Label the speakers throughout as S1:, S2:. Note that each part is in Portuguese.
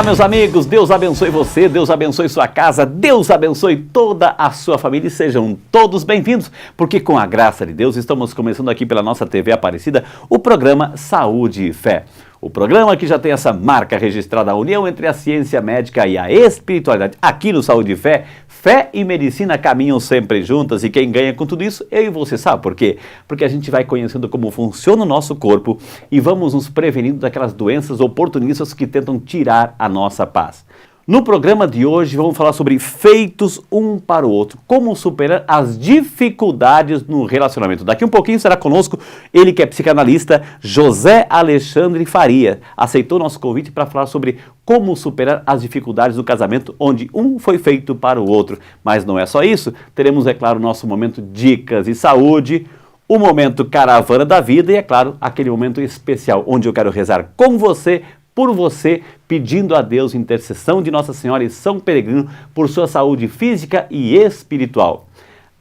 S1: Olá, meus amigos, Deus abençoe você, Deus abençoe sua casa, Deus abençoe toda a sua família e sejam todos bem-vindos, porque com a graça de Deus estamos começando aqui pela nossa TV Aparecida o programa Saúde e Fé. O programa que já tem essa marca registrada, a união entre a ciência médica e a espiritualidade. Aqui no Saúde e Fé, fé e medicina caminham sempre juntas e quem ganha com tudo isso, eu e você, sabe por quê? Porque a gente vai conhecendo como funciona o nosso corpo e vamos nos prevenindo daquelas doenças oportunistas que tentam tirar a nossa paz. No programa de hoje vamos falar sobre feitos um para o outro, como superar as dificuldades no relacionamento. Daqui um pouquinho será conosco ele que é psicanalista, José Alexandre Faria. Aceitou nosso convite para falar sobre como superar as dificuldades do casamento, onde um foi feito para o outro. Mas não é só isso, teremos, é claro, o nosso momento Dicas e Saúde, o momento Caravana da Vida e, é claro, aquele momento especial, onde eu quero rezar com você, por você, pedindo a Deus intercessão de Nossa Senhora e São Peregrino por sua saúde física e espiritual.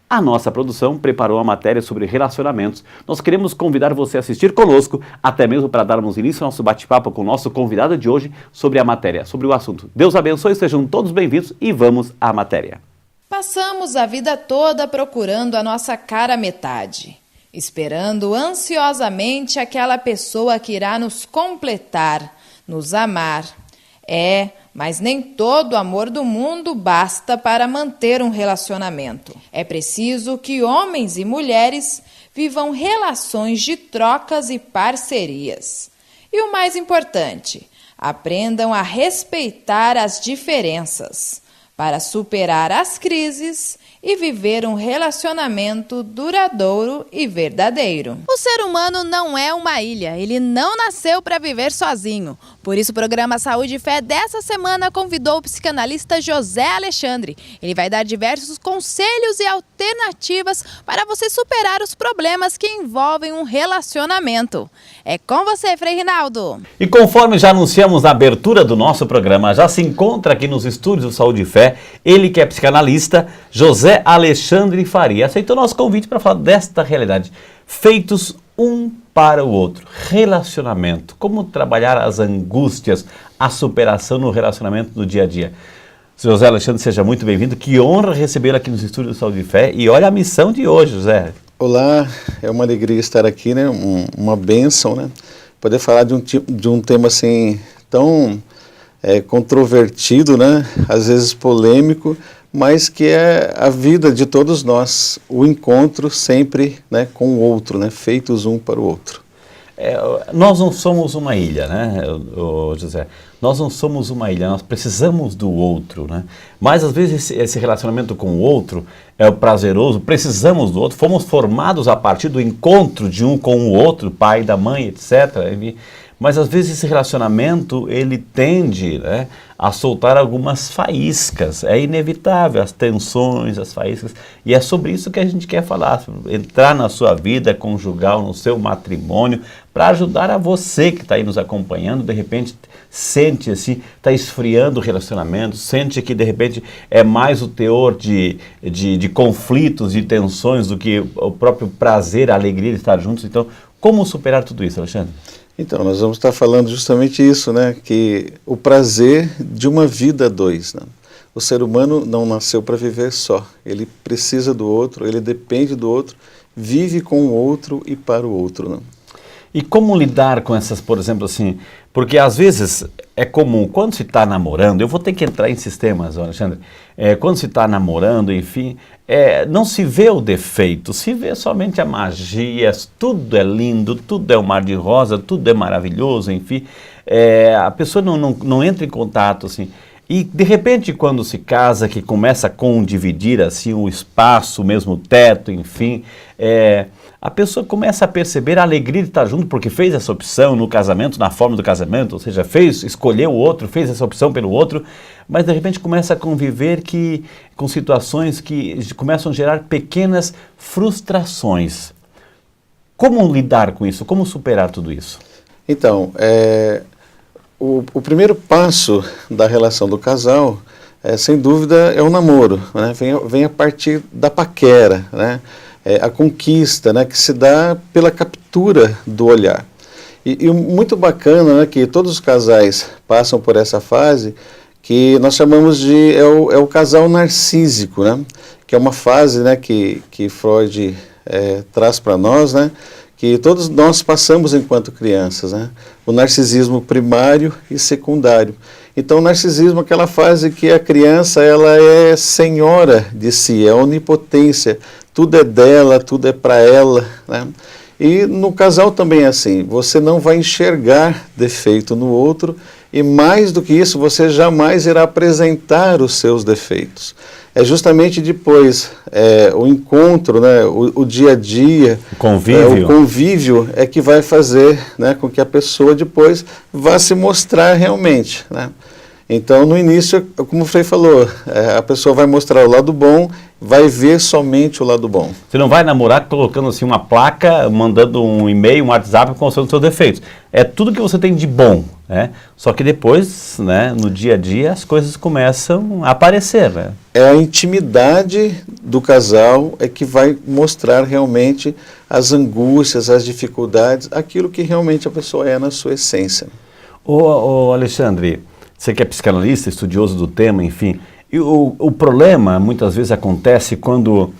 S1: A nossa produção preparou uma matéria sobre relacionamentos. Nós queremos convidar você a assistir conosco, até mesmo para darmos início ao nosso bate-papo com o nosso convidado de hoje sobre a matéria, sobre o assunto. Deus abençoe, sejam todos bem-vindos e vamos à matéria.
S2: Passamos a vida toda procurando a nossa cara metade, esperando ansiosamente aquela pessoa que irá nos completar, nos amar. Mas nem todo o amor do mundo basta para manter um relacionamento. É preciso que homens e mulheres vivam relações de trocas e parcerias. E o mais importante, aprendam a respeitar as diferenças para superar as crises e viver um relacionamento duradouro e verdadeiro.
S3: O ser humano não é uma ilha, ele não nasceu para viver sozinho. Por isso o programa Saúde e Fé dessa semana convidou o psicanalista José Alexandre. Ele vai dar diversos conselhos e alternativas para você superar os problemas que envolvem um relacionamento. É com você, Frei Rinaldo.
S1: E conforme já anunciamos na abertura do nosso programa, já se encontra aqui nos estúdios do Saúde e Fé, ele que é psicanalista, José Alexandre Faria. Aceitou nosso convite para falar desta realidade. Feitos um para o outro. Relacionamento. Como trabalhar as angústias, a superação no relacionamento no dia a dia. José Alexandre, seja muito bem-vindo. Que honra recebê-lo aqui nos estúdios do Saúde e Fé. E olha a missão de hoje, José.
S4: Olá, é uma alegria estar aqui, né? Uma bênção, né? Poder falar de um tema assim tão controvertido, né? Às vezes polêmico, mas que é a vida de todos nós, o encontro sempre, né, com o outro, né, feitos um para o outro.
S1: Nós não somos uma ilha, né, José? Nós não somos uma ilha, nós precisamos do outro, né? Mas às vezes esse relacionamento com o outro é prazeroso, precisamos do outro, fomos formados a partir do encontro de um com o outro, pai, da mãe, etc. Mas às vezes esse relacionamento, ele tende, né, a soltar algumas faíscas. É inevitável, as tensões, as faíscas. E é sobre isso que a gente quer falar. Entrar na sua vida conjugal, no seu matrimônio, para ajudar a você que está aí nos acompanhando, de repente sente assim, está esfriando o relacionamento, sente que de repente é mais o teor de conflitos, de tensões do que o próprio prazer, a alegria de estar juntos. Então, como superar tudo isso, Alexandre?
S4: Então, nós vamos estar falando justamente isso, né? Que o prazer de uma vida a dois, né? O ser humano não nasceu para viver só. Ele precisa do outro, ele depende do outro, vive com o outro e para o outro, né?
S1: E como lidar com essas, por exemplo, assim, porque às vezes é comum, quando se está namorando, eu vou ter que entrar em sistemas, Alexandre, quando se está namorando, enfim, não se vê o defeito, se vê somente a magia, tudo é lindo, tudo é um mar de rosa, tudo é maravilhoso, enfim, a pessoa não entra em contato, assim. E, de repente, quando se casa, que começa a condividir, assim, o espaço, o mesmo teto, enfim, a pessoa começa a perceber a alegria de estar junto, porque fez essa opção no casamento, na forma do casamento, ou seja, escolheu o outro, fez essa opção pelo outro, mas, de repente, começa a conviver com situações que começam a gerar pequenas frustrações. Como lidar com isso? Como superar tudo isso?
S4: Então, o primeiro passo da relação do casal, sem dúvida, é o namoro, né? Vem a partir da paquera, né? A conquista, né? Que se dá pela captura do olhar. E muito bacana, né, que todos os casais passam por essa fase que nós chamamos de é o casal narcísico, né? Que é uma fase, né, que Freud traz para nós, né? Que todos nós passamos enquanto crianças, né? O narcisismo primário e secundário. Então, o narcisismo é aquela fase que a criança ela é senhora de si, é onipotência, tudo é dela, tudo é para ela, né? E no casal também é assim, você não vai enxergar defeito no outro e mais do que isso, você jamais irá apresentar os seus defeitos. É justamente depois o encontro, né, o dia a dia, o convívio é que vai fazer, né, com que a pessoa depois vá se mostrar realmente, né? Então, no início, como o Frei falou, a pessoa vai mostrar o lado bom, vai ver somente o lado bom.
S1: Você não vai namorar colocando assim uma placa, mandando um e-mail, um WhatsApp mostrando os seus defeitos. É tudo que você tem de bom, né? Só que depois, né, no dia a dia, as coisas começam a aparecer, né?
S4: É a intimidade do casal que vai mostrar realmente as angústias, as dificuldades, aquilo que realmente a pessoa é na sua essência.
S1: Ô Alexandre, você que é psicanalista, estudioso do tema, enfim, e o problema muitas vezes acontece quando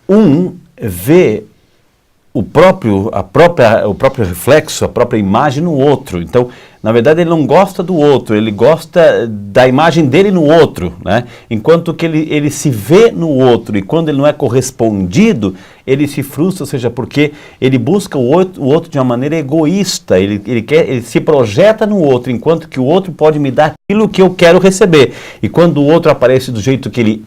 S1: um vê o próprio reflexo, a própria imagem no outro. Então, na verdade, ele não gosta do outro, ele gosta da imagem dele no outro, né? Enquanto que ele se vê no outro e quando ele não é correspondido, ele se frustra, ou seja, porque ele busca o outro de uma maneira egoísta, ele se projeta no outro, enquanto que o outro pode me dar aquilo que eu quero receber. E quando o outro aparece do jeito que ele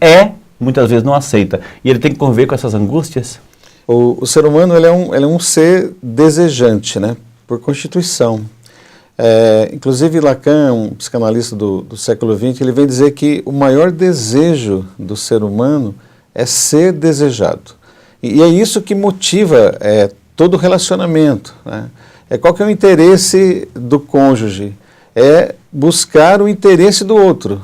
S1: muitas vezes não aceita. E ele tem que conviver com essas angústias.
S4: O ser humano ele é um ser desejante, né? Por constituição. Inclusive Lacan, um psicanalista do século XX, ele vem dizer que o maior desejo do ser humano é ser desejado. E é isso que motiva todo relacionamento, né? Qual que é o interesse do cônjuge? É buscar o interesse do outro.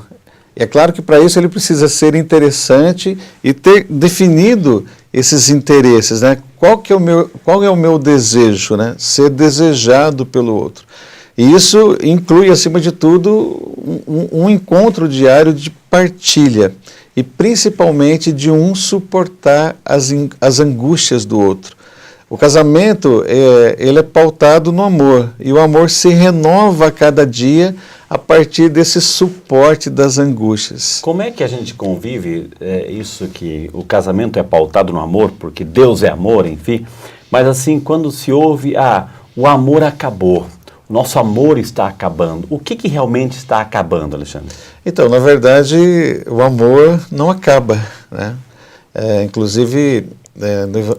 S4: É claro que para isso ele precisa ser interessante e ter definido esses interesses, né? Qual é o meu desejo, né? Ser desejado pelo outro. E isso inclui, acima de tudo, um encontro diário de partilha e principalmente de um suportar as angústias do outro. O casamento ele é pautado no amor e o amor se renova a cada dia a partir desse suporte das angústias.
S1: Como é que a gente convive isso que o casamento é pautado no amor, porque Deus é amor, enfim, mas assim, quando se ouve, o amor acabou, o nosso amor está acabando, o que realmente está acabando, Alexandre?
S4: Então, na verdade, o amor não acaba, né? Inclusive,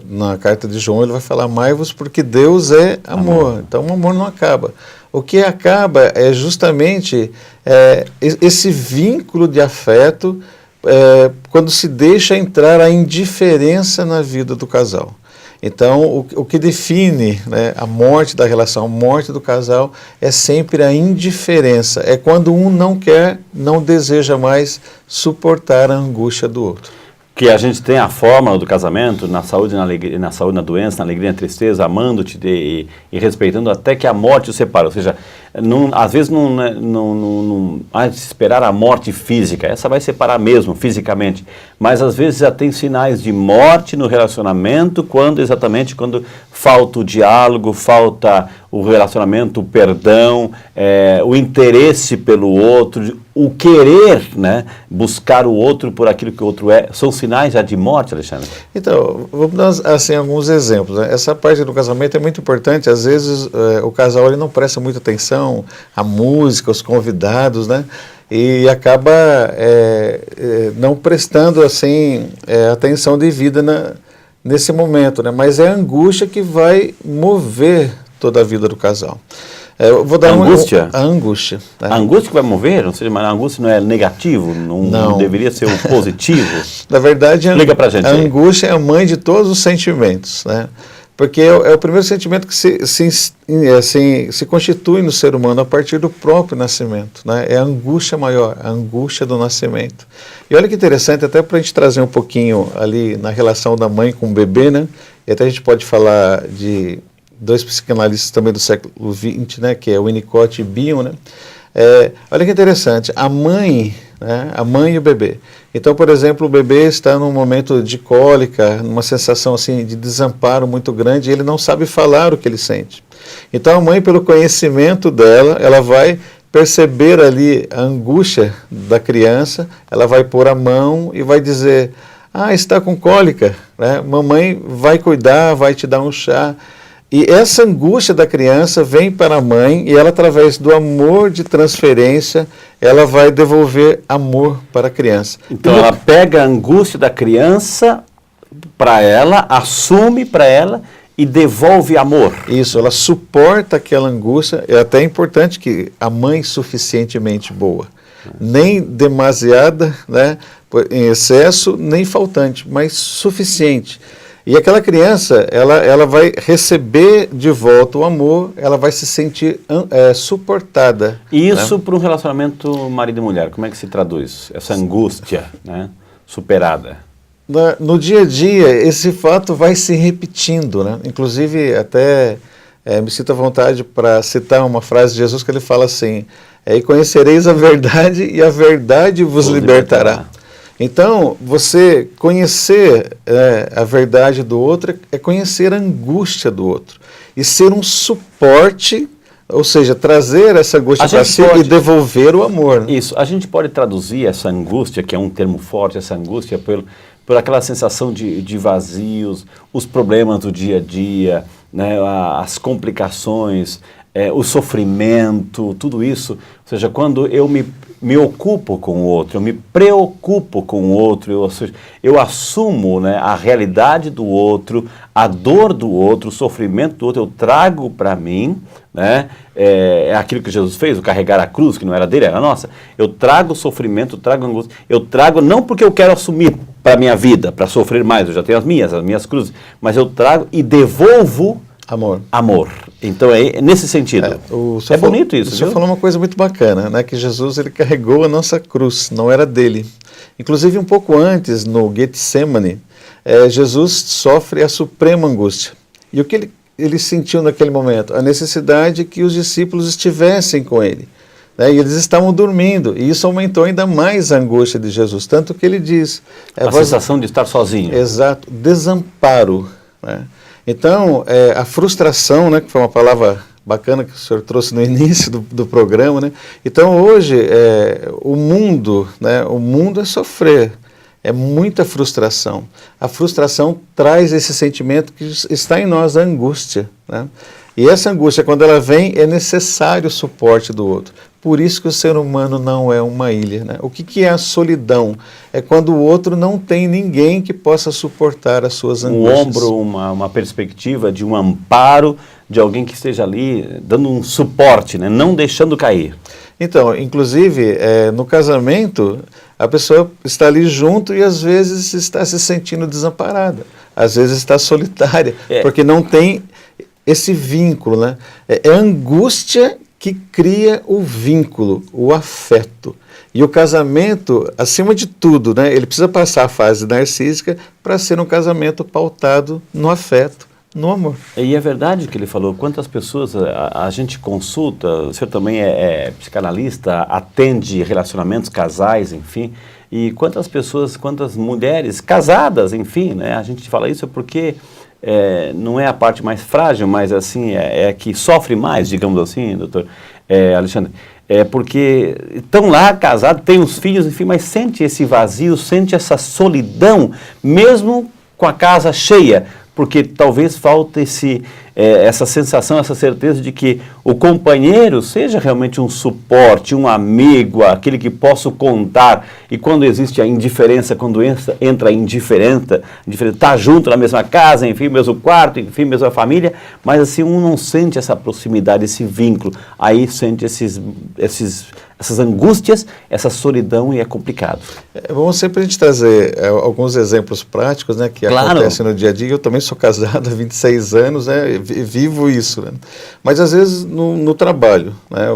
S4: na carta de João ele vai falar, amai-vos porque Deus é amor. Então o amor não acaba. O que acaba é justamente esse vínculo de afeto quando se deixa entrar a indiferença na vida do casal. Então o que define, né, a morte da relação, a morte do casal é sempre a indiferença. É quando um não deseja mais suportar a angústia do outro.
S1: Que a gente tem a fórmula do casamento, na saúde, na saúde, na doença, na alegria, na tristeza, amando-te e respeitando até que a morte o separe. Ou seja, às vezes não há de esperar a morte física, essa vai separar mesmo, fisicamente. Mas às vezes já tem sinais de morte no relacionamento, exatamente quando falta o diálogo, falta o relacionamento, o perdão, o interesse pelo outro, o querer, né, buscar o outro por aquilo que o outro é. São sinais já de morte, Alexandre?
S4: Então, vamos dar assim, alguns exemplos, né? Essa parte do casamento é muito importante. Às vezes o casal ele não presta muita atenção à música, aos convidados, né? E acaba não prestando assim, atenção devida nesse momento, né? Mas é a angústia que vai mover toda a vida do casal. Eu vou dar
S1: a angústia?
S4: A angústia. Né?
S1: A angústia que vai mover? Ou seja, mas a angústia não é negativo? Não deveria ser o positivo?
S4: Na verdade,
S1: explica pra gente
S4: a
S1: aí.
S4: Angústia é a mãe de todos os sentimentos, né? Porque é o primeiro sentimento que se constitui no ser humano a partir do próprio nascimento, né? É a angústia maior, a angústia do nascimento. E olha que interessante, até para a gente trazer um pouquinho ali na relação da mãe com o bebê, né? E até a gente pode falar de dois psicanalistas também do século XX, né, que é o Winnicott e Bion, né? Olha que interessante, a mãe e o bebê. Então, por exemplo, o bebê está num momento de cólica, numa sensação assim de desamparo muito grande, e ele não sabe falar o que ele sente. Então, a mãe, pelo conhecimento dela, ela vai perceber ali a angústia da criança, ela vai pôr a mão e vai dizer: está com cólica, né? Mamãe vai cuidar, vai te dar um chá. E essa angústia da criança vem para a mãe e ela, através do amor de transferência, ela vai devolver amor para a criança.
S1: Então ela pega a angústia da criança para ela, assume para ela e devolve amor.
S4: Isso, ela suporta aquela angústia. É até importante que a mãe suficientemente boa, nem demasiada, né, em excesso, nem faltante, mas suficiente. E aquela criança, ela vai receber de volta o amor, ela vai se sentir suportada.
S1: E isso, né, para um relacionamento marido e mulher, como é que se traduz? Essa angústia, né, superada?
S4: No dia a dia, esse fato vai se repetindo, né? Inclusive, até me sinto à vontade para citar uma frase de Jesus que ele fala assim: e conhecereis a verdade e a verdade vos libertará. Então, você conhecer a verdade do outro é conhecer a angústia do outro. E ser um suporte, ou seja, trazer essa angústia para si e devolver o amor. Né?
S1: Isso, a gente pode traduzir essa angústia, que é um termo forte, essa angústia, por aquela sensação de vazios, os problemas do dia a dia, né, as complicações, o sofrimento, tudo isso. Ou seja, quando eu me ocupo com o outro, eu me preocupo com o outro, eu assumo, né, a realidade do outro, a dor do outro, o sofrimento do outro, eu trago para mim, né, é aquilo que Jesus fez, o carregar a cruz, que não era dele, era nossa. Eu trago o sofrimento, trago a angústia, eu trago não porque eu quero assumir para a minha vida, para sofrer mais, eu já tenho as minhas cruzes, mas eu trago e devolvo amor. Então é nesse sentido. Bonito isso,
S4: O senhor falou uma coisa muito bacana, né? Que Jesus, ele carregou a nossa cruz, não era dele. Inclusive, um pouco antes, no Getsemane, Jesus sofre a suprema angústia. E o que ele sentiu naquele momento? A necessidade que os discípulos estivessem com ele. Né? E eles estavam dormindo, e isso aumentou ainda mais a angústia de Jesus. Tanto que ele diz...
S1: a sensação de estar sozinho.
S4: Exato, desamparo, né? Então, a frustração, né, que foi uma palavra bacana que o senhor trouxe no início do programa, né? Então, hoje, o mundo é sofrer, é muita frustração. A frustração traz esse sentimento que está em nós, a angústia, né? E essa angústia, quando ela vem, é necessário o suporte do outro. Por isso que o ser humano não é uma ilha, né? O que é a solidão? É quando o outro não tem ninguém que possa suportar as suas angústias.
S1: Um ombro, uma perspectiva de um amparo, de alguém que esteja ali dando um suporte, né? Não deixando cair.
S4: Então, inclusive, no casamento, a pessoa está ali junto e às vezes está se sentindo desamparada. Às vezes está solitária, porque não tem esse vínculo, né? É a angústia que cria o vínculo, o afeto. E o casamento, acima de tudo, né, ele precisa passar a fase narcísica para ser um casamento pautado no afeto, no amor.
S1: E é verdade o que ele falou, quantas pessoas a gente consulta, o senhor também é psicanalista, atende relacionamentos, casais, enfim, e quantas pessoas, quantas mulheres casadas, enfim, né, a gente fala isso porque... não é a parte mais frágil, mas assim, é que sofre mais, digamos assim, doutor Alexandre, porque estão lá casados, têm os filhos, enfim, mas sente esse vazio, sente essa solidão, mesmo com a casa cheia, porque talvez falte essa sensação, essa certeza de que o companheiro seja realmente um suporte, um amigo, aquele que posso contar. E quando existe a indiferença, quando entra a indiferença, está junto na mesma casa, enfim, mesmo quarto, enfim, mesma família, mas assim, um não sente essa proximidade, esse vínculo, aí sente essas angústias, essa solidão e é complicado.
S4: Vamos sempre a gente trazer alguns exemplos práticos, né, que acontecem no dia a dia. Eu também sou casado há 26 anos, né, vivo isso, né? Mas às vezes no trabalho, né,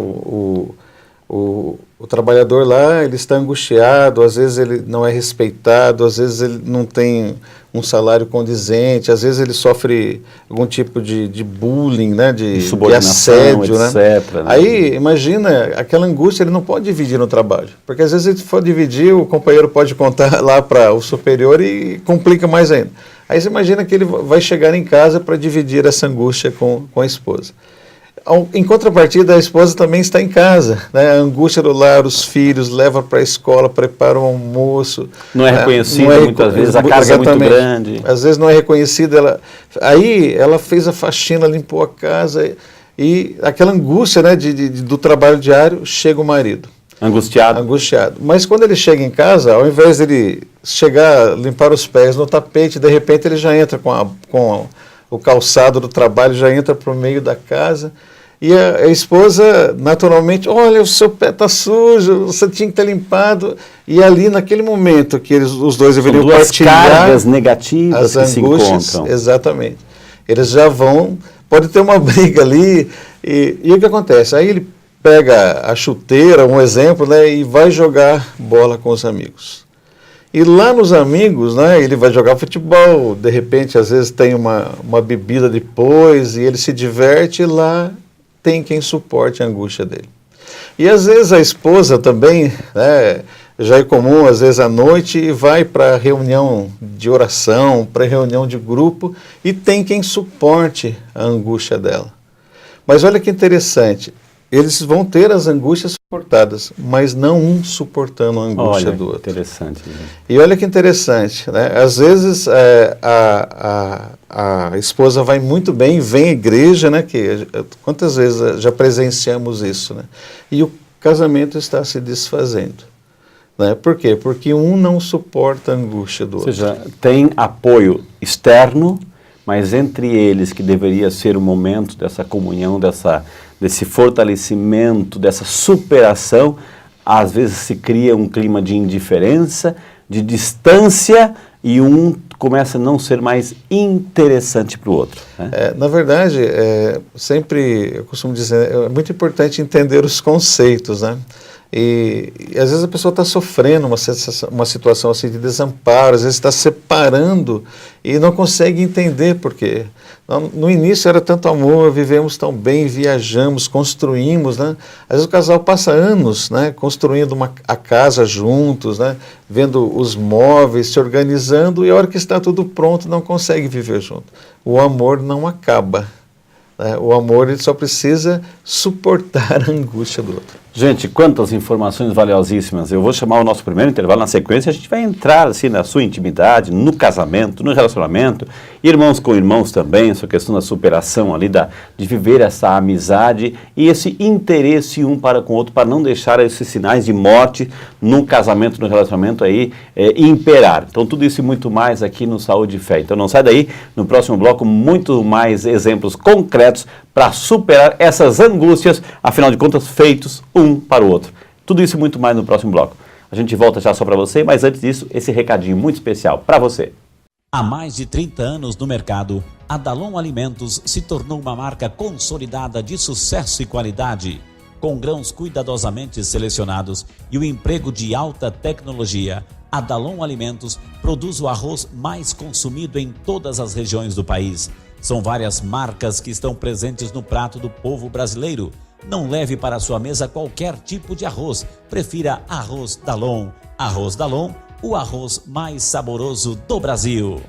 S4: o trabalhador lá, ele está angustiado, às vezes ele não é respeitado, às vezes ele não tem um salário condizente, às vezes ele sofre algum tipo de bullying, né, de assédio,
S1: etc,
S4: né? Aí, imagina, aquela angústia ele não pode dividir no trabalho, porque às vezes ele for dividir, o companheiro pode contar lá para o superior e complica mais ainda. Aí você imagina que ele vai chegar em casa para dividir essa angústia com a esposa. Em contrapartida, a esposa também está em casa, né? A angústia do lar, os filhos, leva para a escola, prepara o almoço.
S1: Não é reconhecida muitas vezes, a carga é muito grande.
S4: Às vezes não é reconhecida. Aí ela fez a faxina, limpou a casa e aquela angústia, né, do trabalho diário, chega o marido. Angustiado. Mas quando ele chega em casa, ao invés dele chegar, limpar os pés no tapete, de repente ele já entra com o calçado do trabalho, já entra para o meio da casa. E a esposa, naturalmente, olha, o seu pé está sujo, você tinha que ter limpado. E ali, naquele momento que os dois deveriam partilhar
S1: cargas negativas
S4: as angústias,
S1: se encontram.
S4: Exatamente. Eles já vão, pode ter uma briga ali, e o que acontece? Aí ele pega a chuteira, um exemplo, né, e vai jogar bola com os amigos. E lá nos amigos, né, ele vai jogar futebol, de repente, às vezes tem uma bebida depois, e ele se diverte, e lá tem quem suporte a angústia dele. E às vezes a esposa também, né, já é comum, às vezes à noite, vai para reunião de oração, para reunião de grupo, e tem quem suporte a angústia dela. Mas olha que interessante, eles vão ter as angústias suportadas, mas não um suportando a angústia do outro.
S1: Interessante. Né?
S4: E olha que interessante, né? Às vezes a esposa vai muito bem, vem à igreja, né? Quantas vezes já presenciamos isso, né? E o casamento está se desfazendo. Né? Por quê? Porque um não suporta a angústia do outro.
S1: Ou seja, tem apoio externo, mas entre eles, que deveria ser o momento dessa comunhão, desse fortalecimento, dessa superação, às vezes se cria um clima de indiferença, de distância, e um começa a não ser mais interessante para o outro. Né?
S4: Na verdade, sempre, eu costumo dizer, é muito importante entender os conceitos, né? E às vezes a pessoa está sofrendo uma situação assim de desamparo, às vezes está separando e não consegue entender por quê. No início era tanto amor, vivemos tão bem, viajamos, construímos, né? Às vezes o casal passa anos, né, construindo a casa juntos, né, vendo os móveis, se organizando, e a hora que está tudo pronto não consegue viver junto. O amor não acaba. O amor ele só precisa suportar a angústia do outro.
S1: Gente, quantas informações valiosíssimas. Eu vou chamar o nosso primeiro intervalo, na sequência a gente vai entrar assim na sua intimidade, no casamento, no relacionamento, irmãos com irmãos também, essa questão da superação ali, de viver essa amizade e esse interesse um para com o outro, para não deixar esses sinais de morte no casamento, no relacionamento aí imperar. Então tudo isso e muito mais aqui no Saúde e Fé. Então não sai daí, no próximo bloco muito mais exemplos concretos para superar essas angústias, afinal de contas, feitos um para o outro. Tudo isso e muito mais no próximo bloco. A gente volta já só para você, mas antes disso, esse recadinho muito especial para você.
S5: Há mais de 30 anos no mercado, a Dalon Alimentos se tornou uma marca consolidada de sucesso e qualidade. Com grãos cuidadosamente selecionados e o emprego de alta tecnologia, a Dalon Alimentos produz o arroz mais consumido em todas as regiões do país. São várias marcas que estão presentes no prato do povo brasileiro. Não leve para a sua mesa qualquer tipo de arroz. Prefira Arroz Dalon. Arroz Dalon, o arroz mais saboroso do Brasil.